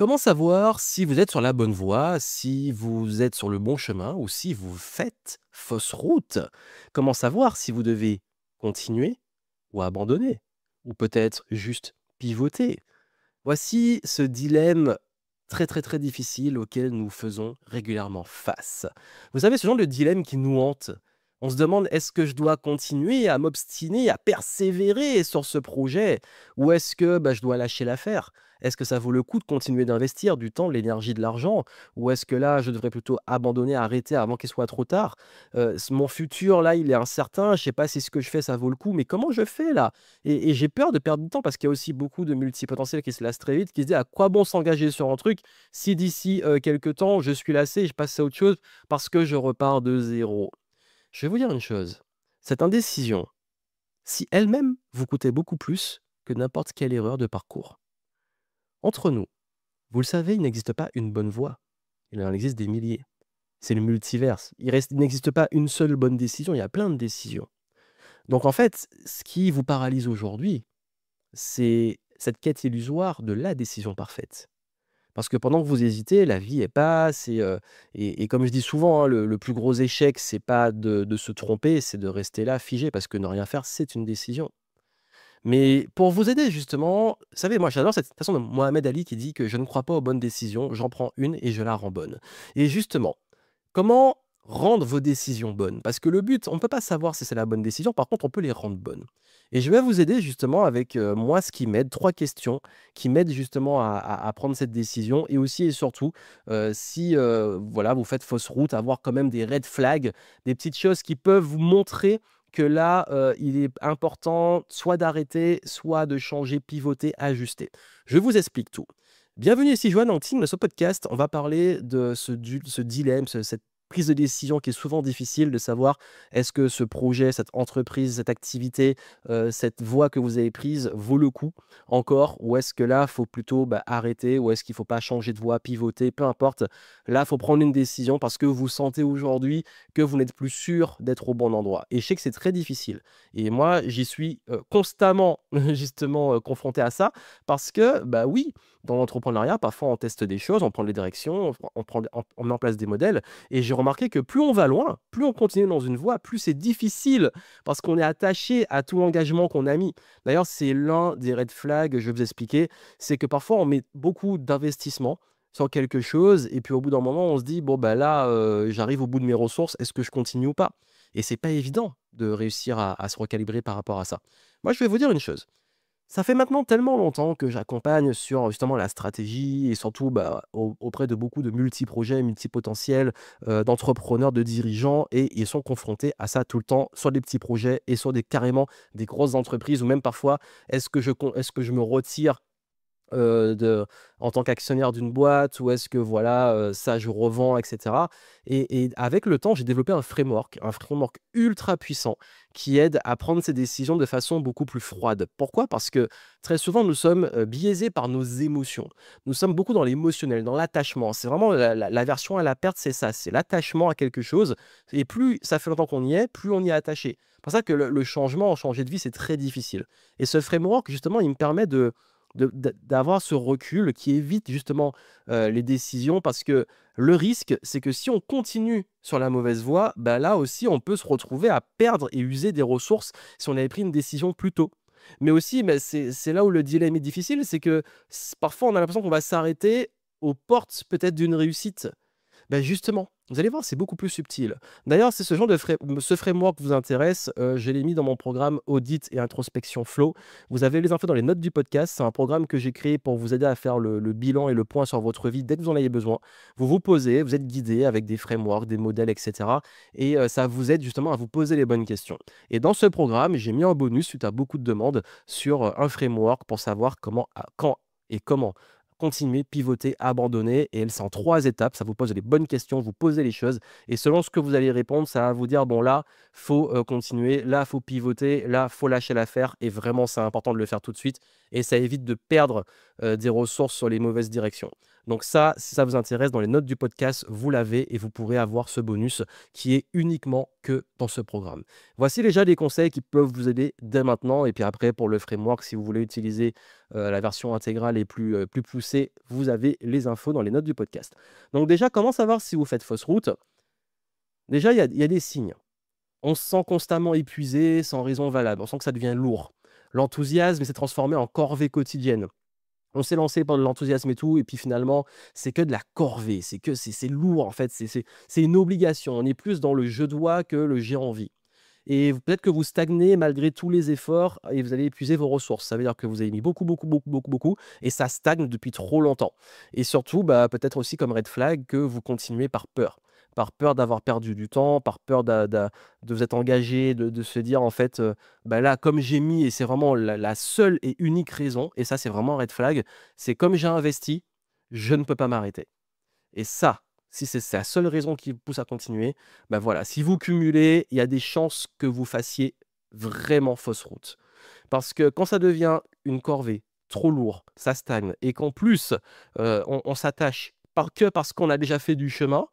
Comment savoir si vous êtes sur la bonne voie, si vous êtes sur le bon chemin ou si vous faites fausse route? Comment savoir si vous devez continuer ou abandonner? Ou peut-être juste pivoter? Voici ce dilemme très, très, très difficile auquel nous faisons régulièrement face. Vous savez, ce genre de dilemme qui nous hante. On se demande, est-ce que je dois continuer à m'obstiner, à persévérer sur ce projet? Ou est-ce que je dois lâcher l'affaire? Est-ce que ça vaut le coup de continuer d'investir du temps, de l'énergie, de l'argent? Ou est-ce que là, je devrais plutôt abandonner, arrêter avant qu'il soit trop tard? Mon futur, là, il est incertain. Je ne sais pas si ce que je fais, ça vaut le coup. Mais comment je fais là? Et j'ai peur de perdre du temps parce qu'il y a aussi beaucoup de multipotentiels qui se lassent très vite, qui se disent: «À quoi bon s'engager sur un truc si d'ici, quelque temps je suis lassé et je passe à autre chose parce que je repars de zéro?» Je vais vous dire une chose, cette indécision, si elle-même vous coûtait beaucoup plus que n'importe quelle erreur de parcours. Entre nous, vous le savez, il n'existe pas une bonne voie, il en existe des milliers. C'est le multiverse. Il n'existe pas une seule bonne décision, il y a plein de décisions. Donc en fait, ce qui vous paralyse aujourd'hui, c'est cette quête illusoire de la décision parfaite. Parce que pendant que vous hésitez, la vie, elle passe et comme je dis souvent, hein, le plus gros échec, c'est pas de se tromper, c'est de rester là figé parce que ne rien faire, c'est une décision. Mais pour vous aider justement, vous savez, moi j'adore cette citation de Mohamed Ali qui dit que: «Je ne crois pas aux bonnes décisions, j'en prends une et je la rends bonne». Et justement, comment rendre vos décisions bonnes? Parce que le but, on ne peut pas savoir si c'est la bonne décision, par contre, on peut les rendre bonnes. Et je vais vous aider justement avec, moi, ce qui m'aide, 3 questions qui m'aident justement à prendre cette décision et aussi et surtout, si, voilà, vous faites fausse route, avoir quand même des red flags, des petites choses qui peuvent vous montrer que là, il est important soit d'arrêter, soit de changer, pivoter, ajuster. Je vous explique tout. Bienvenue ici Joanne Anting, dans ce podcast, on va parler de ce dilemme, cette prise de décision qui est souvent difficile de savoir est-ce que ce projet, cette entreprise, cette activité, cette voie que vous avez prise vaut le coup encore ou est-ce que là, il faut plutôt arrêter ou est-ce qu'il ne faut pas changer de voie, pivoter, peu importe. Là, il faut prendre une décision parce que vous sentez aujourd'hui que vous n'êtes plus sûr d'être au bon endroit. Et je sais que c'est très difficile. Et moi, j'y suis constamment justement confronté à ça parce que, oui, dans l'entrepreneuriat, parfois, on teste des choses, on prend des directions, on met en place des modèles et j'ai remarqué que plus on va loin, plus on continue dans une voie, plus c'est difficile parce qu'on est attaché à tout l'engagement qu'on a mis. D'ailleurs, c'est l'un des red flags, je vais vous expliquer, c'est que parfois on met beaucoup d'investissement sur quelque chose et puis au bout d'un moment, on se dit: «Bon, là, j'arrive au bout de mes ressources, est-ce que je continue ou pas?» Et c'est pas évident de réussir à se recalibrer par rapport à ça. Moi, je vais vous dire une chose, ça fait maintenant tellement longtemps que j'accompagne sur justement la stratégie et surtout auprès de beaucoup de multi-projets, multipotentiels, d'entrepreneurs, de dirigeants et ils sont confrontés à ça tout le temps, sur des petits projets et sur carrément des grosses entreprises ou même parfois, est-ce que je me retire de en tant qu'actionnaire d'une boîte ou est-ce que voilà, ça je revends et cetera et avec le temps, j'ai développé un framework ultra puissant qui aide à prendre ces décisions de façon beaucoup plus froide. Pourquoi? Parce que très souvent nous sommes, biaisés par nos émotions. Nous sommes beaucoup dans l'émotionnel, dans l'attachement. C'est vraiment l'aversion à la perte, c'est ça, c'est l'attachement à quelque chose et plus ça fait longtemps qu'on y est, plus on y est attaché. C'est pour ça que le changement, changer de vie, c'est très difficile et ce framework justement, il me permet d'avoir ce recul qui évite justement, les décisions parce que le risque, c'est que si on continue sur la mauvaise voie, là aussi on peut se retrouver à perdre et user des ressources si on avait pris une décision plus tôt. Mais aussi, c'est là où le dilemme est difficile, c'est que parfois on a l'impression qu'on va s'arrêter aux portes peut-être d'une réussite. Justement, vous allez voir, c'est beaucoup plus subtil. D'ailleurs, si ce genre de ce framework vous intéresse, je l'ai mis dans mon programme Audit et Introspection Flow. Vous avez les infos dans les notes du podcast. C'est un programme que j'ai créé pour vous aider à faire le bilan et le point sur votre vie dès que vous en avez besoin. Vous vous posez, vous êtes guidé avec des frameworks, des modèles, et cetera et ça vous aide justement à vous poser les bonnes questions. Et dans ce programme, j'ai mis en bonus, suite à beaucoup de demandes, sur, un framework pour savoir comment, quand et comment continuer, pivoter, abandonner et c'est en 3 étapes. Ça vous pose les bonnes questions, vous posez les choses et selon ce que vous allez répondre, ça va vous dire: «Bon là, faut, continuer, là, faut pivoter, là, faut lâcher l'affaire» et vraiment, c'est important de le faire tout de suite et ça évite de perdre, des ressources sur les mauvaises directions. Donc ça, si ça vous intéresse, dans les notes du podcast, vous l'avez et vous pourrez avoir ce bonus qui est uniquement que dans ce programme. Voici déjà des conseils qui peuvent vous aider dès maintenant et puis après pour le framework, si vous voulez utiliser, la version intégrale et plus poussée, vous avez les infos dans les notes du podcast. Donc déjà, comment savoir si vous faites fausse route? Déjà, il y a des signes. On se sent constamment épuisé sans raison valable. On sent que ça devient lourd. L'enthousiasme s'est transformé en corvée quotidienne. On s'est lancé par de l'enthousiasme et tout, et puis finalement, c'est que de la corvée. C'est lourd en fait. C'est une obligation. On est plus dans le je dois que le j'ai envie. Et peut-être que vous stagnez malgré tous les efforts et vous allez épuiser vos ressources. Ça veut dire que vous avez mis beaucoup, beaucoup, beaucoup, beaucoup, beaucoup, et ça stagne depuis trop longtemps. Et surtout, bah, peut-être aussi comme red flag que vous continuez par peur. Par peur d'avoir perdu du temps, par peur de vous être engagé, de se dire en fait, bah là, comme j'ai mis, et c'est vraiment la seule et unique raison, et ça c'est vraiment un red flag, c'est comme j'ai investi, je ne peux pas m'arrêter. Et ça, si c'est la seule raison qui vous pousse à continuer, bah voilà, si vous cumulez, il y a des chances que vous fassiez vraiment fausse route. Parce que quand ça devient une corvée, trop lourd, ça stagne, et qu'en plus, on s'attache que parce qu'on a déjà fait du chemin,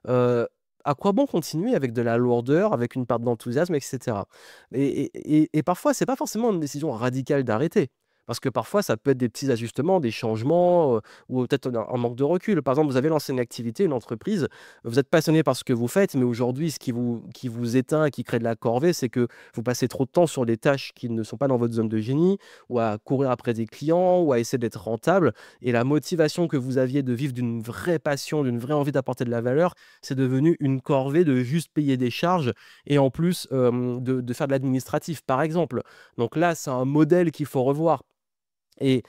heu, à quoi bon continuer avec de la lourdeur, avec une perte d'enthousiasme, et cetera? Et parfois, c'est pas forcément une décision radicale d'arrêter. Parce que parfois, ça peut être des petits ajustements, des changements, ou peut-être un manque de recul. Par exemple, vous avez lancé une activité, une entreprise, vous êtes passionné par ce que vous faites, mais aujourd'hui, ce qui vous éteint, qui crée de la corvée, c'est que vous passez trop de temps sur des tâches qui ne sont pas dans votre zone de génie, ou à courir après des clients, ou à essayer d'être rentable. Et la motivation que vous aviez de vivre d'une vraie passion, d'une vraie envie d'apporter de la valeur, c'est devenu une corvée de juste payer des charges et en plus de faire de l'administratif, par exemple. Donc là, c'est un modèle qu'il faut revoir. Et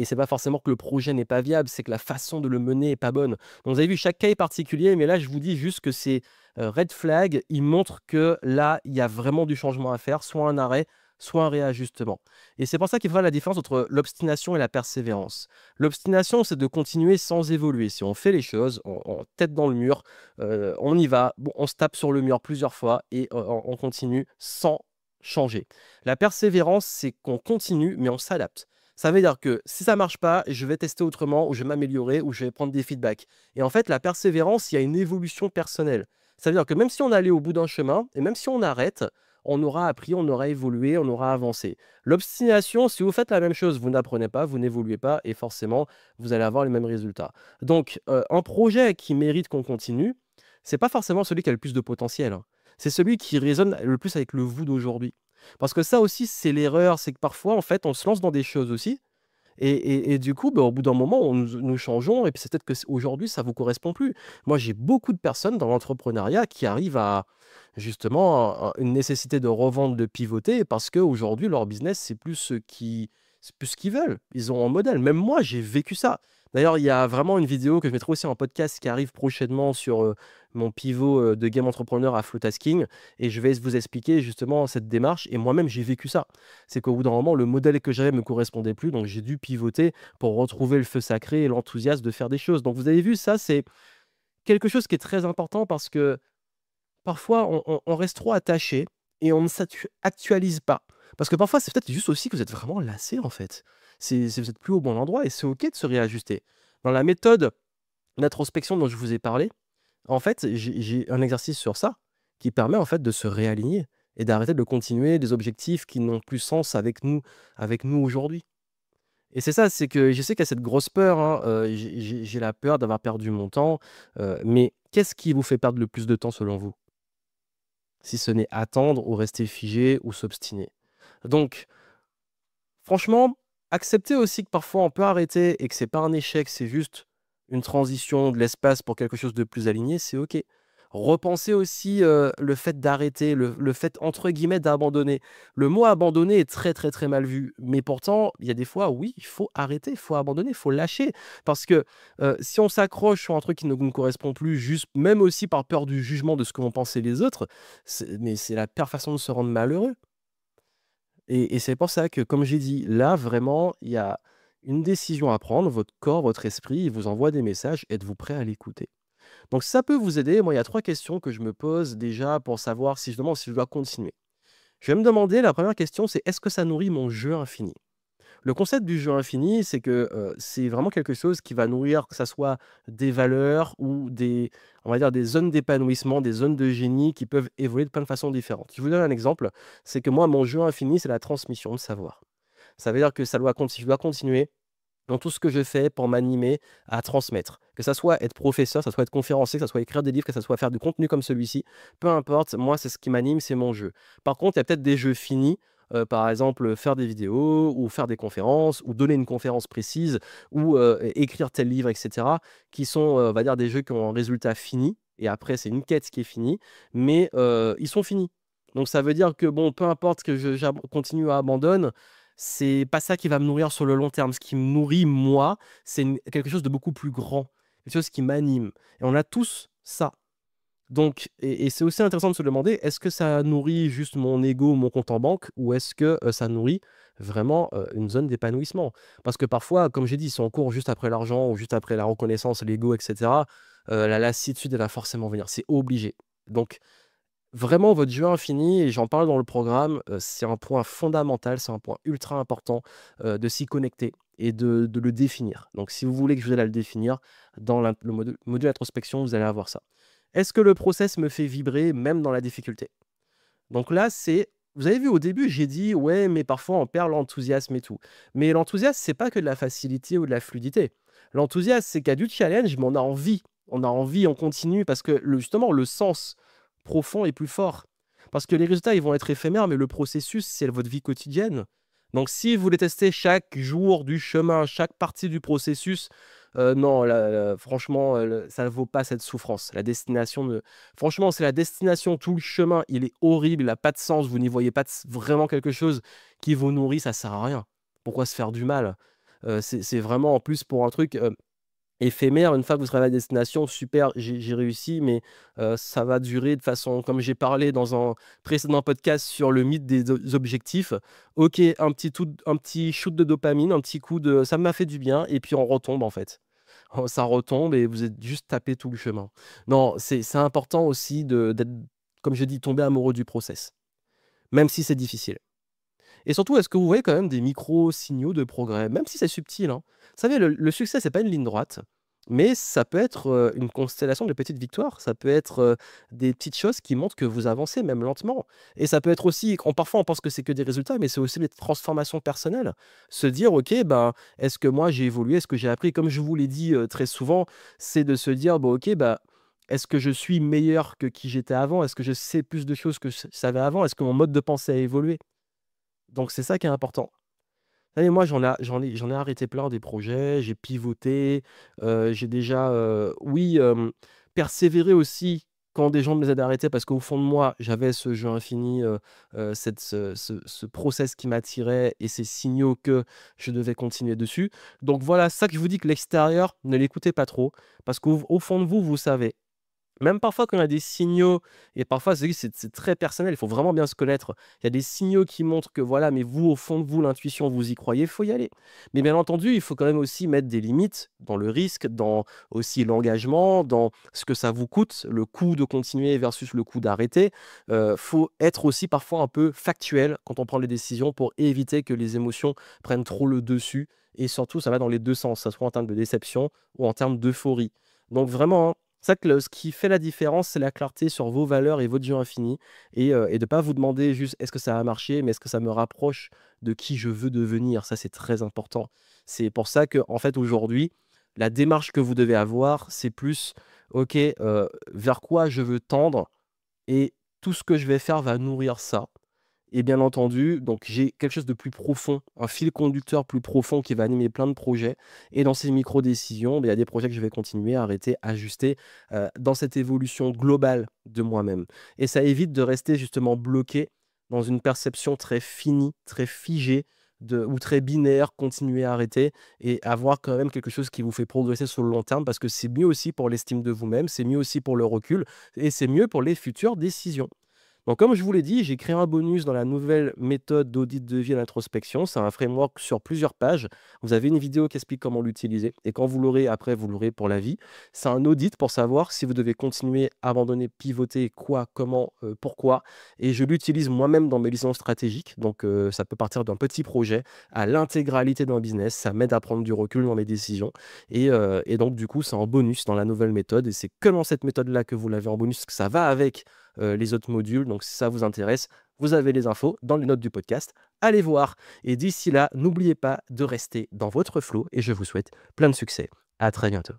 c'est pas forcément que le projet n'est pas viable, c'est que la façon de le mener est pas bonne. Donc vous avez vu, chaque cas est particulier, mais là, je vous dis juste que ces red flags, ils montrent que là, il y a vraiment du changement à faire, soit un arrêt, soit un réajustement. Et c'est pour ça qu'il faut faire la différence entre l'obstination et la persévérance. L'obstination, c'est de continuer sans évoluer. Si on fait les choses, on tête dans le mur, on y va, bon, on se tape sur le mur plusieurs fois et on continue sans changer. La persévérance, c'est qu'on continue, mais on s'adapte. Ça veut dire que si ça marche pas, je vais tester autrement, ou je vais m'améliorer, ou je vais prendre des feedbacks. Et en fait, la persévérance, il y a une évolution personnelle. Ça veut dire que même si on est allé au bout d'un chemin, et même si on arrête, on aura appris, on aura évolué, on aura avancé. L'obstination, si vous faites la même chose, vous n'apprenez pas, vous n'évoluez pas, et forcément, vous allez avoir les mêmes résultats. Donc, un projet qui mérite qu'on continue, c'est pas forcément celui qui a le plus de potentiel, hein. C'est celui qui résonne le plus avec le vous d'aujourd'hui. Parce que ça aussi, c'est l'erreur, c'est que parfois, en fait, on se lance dans des choses aussi, et du coup, bah, au bout d'un moment, nous changeons, et puis c'est peut-être que aujourd'hui, ça ne vous correspond plus. Moi, j'ai beaucoup de personnes dans l'entrepreneuriat qui arrivent à justement une nécessité de revendre, de pivoter, parce qu'aujourd'hui, leur business, c'est plus ce qu'ils veulent. Ils ont un modèle. Même moi, j'ai vécu ça. D'ailleurs, il y a vraiment une vidéo que je mettrai aussi en podcast qui arrive prochainement sur mon pivot de game entrepreneur à Flowtasking, et je vais vous expliquer justement cette démarche. Et moi-même, j'ai vécu ça. C'est qu'au bout d'un moment, le modèle que j'avais me correspondait plus, donc j'ai dû pivoter pour retrouver le feu sacré et l'enthousiasme de faire des choses. Donc vous avez vu, ça, c'est quelque chose qui est très important, parce que parfois, on reste trop attaché et on ne s'actualise pas. Parce que parfois, c'est peut-être juste aussi que vous êtes vraiment lassé, en fait. Vous êtes plus au bon endroit, et c'est OK de se réajuster. Dans la méthode d'introspection dont je vous ai parlé, en fait, j'ai un exercice sur ça qui permet en fait de se réaligner et d'arrêter de continuer des objectifs qui n'ont plus sens avec nous aujourd'hui. Et c'est ça, c'est que je sais qu'il y a cette grosse peur, hein, j'ai la peur d'avoir perdu mon temps, mais qu'est-ce qui vous fait perdre le plus de temps selon vous? Si ce n'est attendre, ou rester figé, ou s'obstiner. Donc franchement, accepter aussi que parfois on peut arrêter et que c'est pas un échec, c'est juste une transition, de l'espace pour quelque chose de plus aligné, c'est OK. Repenser aussi, le fait d'arrêter, le fait entre guillemets «d'abandonner». Le mot «abandonner» est très, très, très mal vu, mais pourtant, il y a des fois, oui, il faut arrêter, il faut abandonner, il faut lâcher. Parce que, si on s'accroche sur un truc qui ne nous correspond plus, juste même aussi par peur du jugement de ce que vont penser les autres, c'est la pire façon de se rendre malheureux. Et c'est pour ça que, comme j'ai dit, là, vraiment, il y a une décision à prendre. Votre corps, votre esprit, il vous envoie des messages. Êtes-vous prêt à l'écouter? Donc, si ça peut vous aider, moi, il y a 3 questions que je me pose déjà pour savoir si si je dois continuer. Je vais me demander, la première question, c'est: est-ce que ça nourrit mon jeu infini? Le concept du jeu infini, c'est que, c'est vraiment quelque chose qui va nourrir, que ça soit des valeurs, ou on va dire des zones d'épanouissement, des zones de génie qui peuvent évoluer de plein de façons différentes. Je vous donne un exemple, c'est que moi, mon jeu infini, c'est la transmission de savoir. Ça veut dire que ça doit conti je dois continuer dans tout ce que je fais pour m'animer à transmettre. Que ça soit être professeur, que ça soit être conférencier, que ça soit écrire des livres, que ça soit faire du contenu comme celui-ci, peu importe, moi, c'est ce qui m'anime, c'est mon jeu. Par contre, il y a peut-être des jeux finis, par exemple, faire des vidéos ou faire des conférences ou donner une conférence précise ou écrire tel livre, et cetera, qui sont, on va dire, des jeux qui ont un résultat fini et après, c'est une quête qui est finie, mais ils sont finis. Donc ça veut dire que, bon, peu importe que je continue à abandonner, c'est pas ça qui va me nourrir sur le long terme. Ce qui me nourrit, moi, c'est quelque chose de beaucoup plus grand, quelque chose qui m'anime. Et on a tous ça. Donc, et c'est aussi intéressant de se demander, est-ce que ça nourrit juste mon ego, mon compte en banque, ou est-ce que ça nourrit vraiment une zone d'épanouissement? Parce que parfois, comme j'ai dit, si on court juste après l'argent ou juste après la reconnaissance, l'ego, etc., la lassitude, elle va forcément venir. C'est obligé. Donc, vraiment, votre jeu infini, et j'en parle dans le programme, c'est un point fondamental, c'est un point ultra important, de s'y connecter et de le définir. Donc si vous voulez que je vous aide à le définir, dans le module introspection, vous allez avoir ça. Est-ce que le process me fait vibrer même dans la difficulté? Donc là, vous avez vu au début, j'ai dit: «Ouais, mais parfois on perd l'enthousiasme et tout». Mais l'enthousiasme, c'est pas que de la facilité ou de la fluidité. L'enthousiasme, c'est qu'il y a du challenge, mais on a envie. On a envie, on continue parce que justement, le sens profond est plus fort. Parce que les résultats, ils vont être éphémères, mais le processus, c'est votre vie quotidienne. Donc si vous voulez tester chaque jour du chemin, chaque partie du processus, non, là, franchement, ça ne vaut pas cette souffrance. La destination ne Franchement, c'est la destination, tout le chemin, il est horrible, il a pas de sens, vous n'y voyez pas vraiment quelque chose qui vous nourrit, ça sert à rien. Pourquoi se faire du mal? C'est vraiment en plus pour un truc, éphémère. Une fois que vous serez à la destination, super, j'ai réussi, mais ça va durer de façon comme j'ai parlé dans un précédent podcast sur le mythe des objectifs. OK, un petit shoot de dopamine, un petit coup de ça m'a fait du bien et puis on retombe en fait. Ça retombe et vous êtes juste tapé tout le chemin. Non, c'est important aussi d'être, comme je dis, tomber amoureux du process, même si c'est difficile. Et surtout, est-ce que vous voyez quand même des micro-signaux de progrès? Même si c'est subtil, hein. Vous savez, le succès, c'est pas une ligne droite, mais ça peut être, une constellation de petites victoires. Ça peut être, des petites choses qui montrent que vous avancez, même lentement. Et ça peut être aussi parfois, on pense que c'est que des résultats, mais c'est aussi des transformations personnelles. Se dire: «OK, ben, est-ce que moi j'ai évolué? Est-ce que j'ai appris?» Comme je vous l'ai dit, très souvent, c'est de se dire: «Bon, OK, bah, est-ce que je suis meilleur que qui j'étais avant? Est-ce que je sais plus de choses que je savais avant? Est-ce que mon mode de pensée a évolué?» Donc c'est ça qui est important. Vous savez, moi, j'en ai arrêté plein des projets, j'ai pivoté, j'ai déjà, oui, persévéré aussi quand des gens me les aidaient à arrêter parce qu'au fond de moi, j'avais ce jeu infini, ce process qui m'attirait et ces signaux que je devais continuer dessus. Donc voilà, ça que je vous dis que l'extérieur, ne l'écoutez pas trop parce qu'au fond de vous, vous savez. Même parfois quand il y a des signaux et parfois c'est très personnel, il faut vraiment bien se connaître. Il y a des signaux qui montrent que voilà, mais vous, au fond de vous, l'intuition, vous y croyez, il faut y aller. Mais bien entendu, il faut quand même aussi mettre des limites dans le risque, dans aussi l'engagement, dans ce que ça vous coûte, le coût de continuer versus le coût d'arrêter. Faut être aussi parfois un peu factuel quand on prend les décisions pour éviter que les émotions prennent trop le dessus et surtout ça va dans les 2 sens, que ça soit en termes de déception ou en termes d'euphorie. Donc vraiment, hein, c'est ça que ce qui fait la différence, c'est la clarté sur vos valeurs et votre jeu infini et de pas vous demander juste: «Est-ce que ça a marché?» mais «Est-ce que ça me rapproche de qui je veux devenir?» Ça, c'est très important. C'est pour ça que en fait, aujourd'hui, la démarche que vous devez avoir, c'est plus: «OK, vers quoi je veux tendre et tout ce que je vais faire va nourrir ça». Et bien entendu, donc j'ai quelque chose de plus profond, un fil conducteur plus profond qui va animer plein de projets et dans ces micro-décisions, il y a des projets que je vais continuer à arrêter, ajuster, dans cette évolution globale de moi-même et ça évite de rester justement bloqué dans une perception très finie, très figée ou très binaire, continuer à arrêter et avoir quand même quelque chose qui vous fait progresser sur le long terme parce que c'est mieux aussi pour l'estime de vous-même, c'est mieux aussi pour le recul et c'est mieux pour les futures décisions. Donc, comme je vous l'ai dit, j'ai créé un bonus dans la nouvelle méthode d'audit de vie à l'introspection. C'est un framework sur plusieurs pages. Vous avez une vidéo qui explique comment l'utiliser. Et quand vous l'aurez, après, vous l'aurez pour la vie. C'est un audit pour savoir si vous devez continuer, abandonner, pivoter, quoi, comment, pourquoi. Et je l'utilise moi-même dans mes licences stratégiques. Donc, ça peut partir d'un petit projet à l'intégralité d'un business. Ça m'aide à prendre du recul dans mes décisions. Et donc, du coup, c'est en bonus dans la nouvelle méthode. Et c'est que dans cette méthode-là que vous l'avez en bonus, que ça va avec les autres modules. Donc si ça vous intéresse, vous avez les infos dans les notes du podcast. allez voir. Et d'ici là, n'oubliez pas de rester dans votre flow et je vous souhaite plein de succès. À très bientôt.